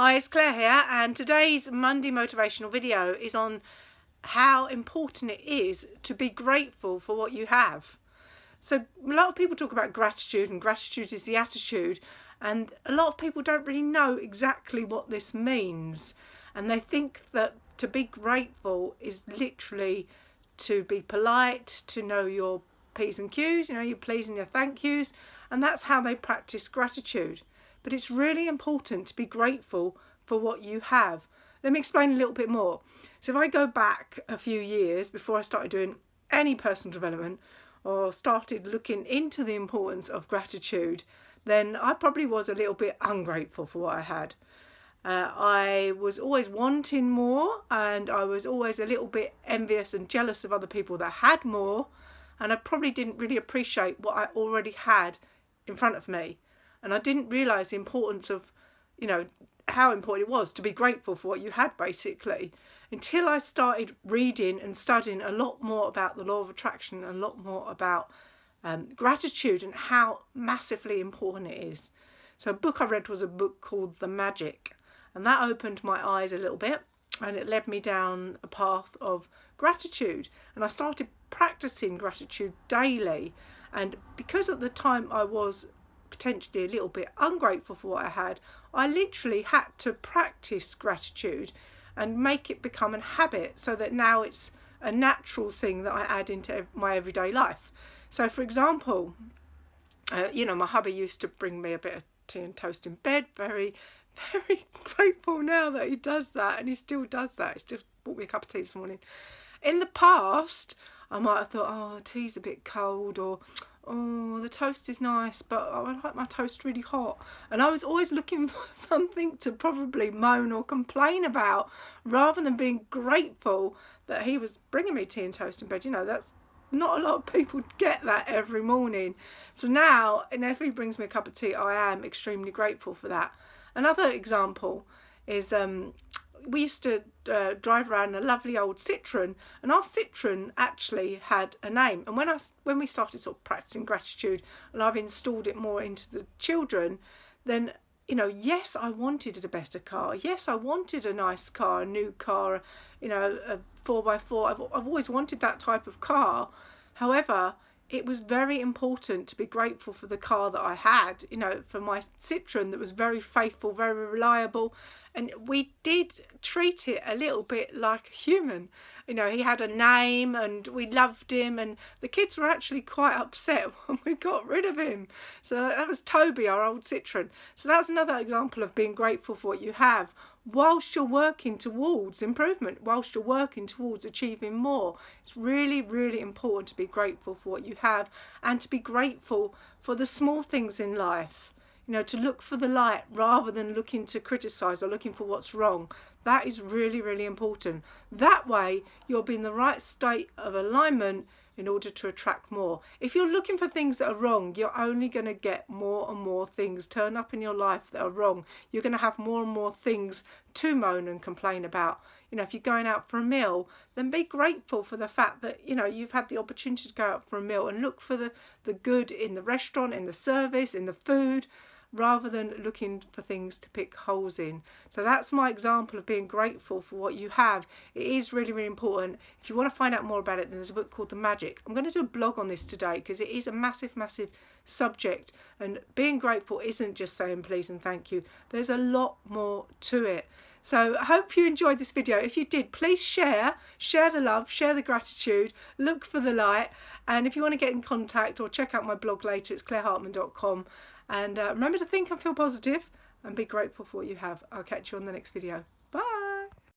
Hi, it's Claire here, and today's Monday motivational video is on how important it is to be grateful for what you have. So a lot of people talk about gratitude, and gratitude is the attitude, and a lot of people don't really know exactly what this means, and they think that to be grateful is literally to be polite, to know your P's and Q's, your please and your thank yous, and that's how they practice gratitude. But it's really important to be grateful for what you have. Let me explain a little bit more. So if I go back a few years before I started doing any personal development or started looking into the importance of gratitude, then I probably was a little bit ungrateful for what I had. I was always wanting more, and I was always a little bit envious and jealous of other people that had more, and I probably didn't really appreciate what I already had in front of me. And I didn't realise the importance of, how important it was to be grateful for what you had, basically, until I started reading and studying a lot more about the law of attraction, and a lot more about gratitude and how massively important it is. So a book I read was a book called The Magic, and that opened my eyes a little bit, and it led me down a path of gratitude, and I started practicing gratitude daily. And because at the time I was potentially a little bit ungrateful for what I had, I literally had to practice gratitude and make it become a habit, so that now it's a natural thing that I add into my everyday life. So for example, my hubby used to bring me a bit of tea and toast in bed. Very, very grateful now that he does that, and he still does that. He still bought me a cup of tea this morning. In the past, I might have thought, oh, the tea's a bit cold, or oh, the toast is nice, but I like my toast really hot. And I was always looking for something to probably moan or complain about, rather than being grateful that he was bringing me tea and toast in bed. That's not a lot of people get that every morning. So now, if he brings me a cup of tea, I am extremely grateful for that. Another example is we used to drive around a lovely old Citroen, and our Citroen actually had a name. And when we started sort of practicing gratitude, and I've installed it more into the children, then yes, I wanted a better car. Yes, I wanted a nice car, a new car, a 4x4. I've always wanted that type of car. However, it was very important to be grateful for the car that I had, for my Citroen, that was very faithful, very reliable. And we did treat it a little bit like a human. He had a name, and we loved him, and the kids were actually quite upset when we got rid of him. So that was Toby, our old Citroen. So that's another example of being grateful for what you have, whilst you're working towards improvement, whilst you're working towards achieving more. It's really, really important to be grateful for what you have, and to be grateful for the small things in life. To look for the light rather than looking to criticise or looking for what's wrong. That is really, really important. That way you'll be in the right state of alignment in order to attract more. If you're looking for things that are wrong, you're only going to get more and more things turn up in your life that are wrong. You're going to have more and more things to moan and complain about. If you're going out for a meal, then be grateful for the fact that you've had the opportunity to go out for a meal, and look for the good in the restaurant, in the service, in the food, rather than looking for things to pick holes in. So that's my example of being grateful for what you have. It is really, really important. If you want to find out more about it, then there's a book called The Magic. I'm going to do a blog on this today, because it is a massive, massive subject, and being grateful isn't just saying please and thank you. There's a lot more to it. So I hope you enjoyed this video. If you did, please share the love, share the gratitude, look for the light. And if you want to get in contact or check out my blog later, it's clairehartman.com. And remember to think and feel positive, and be grateful for what you have. I'll catch you on the next video.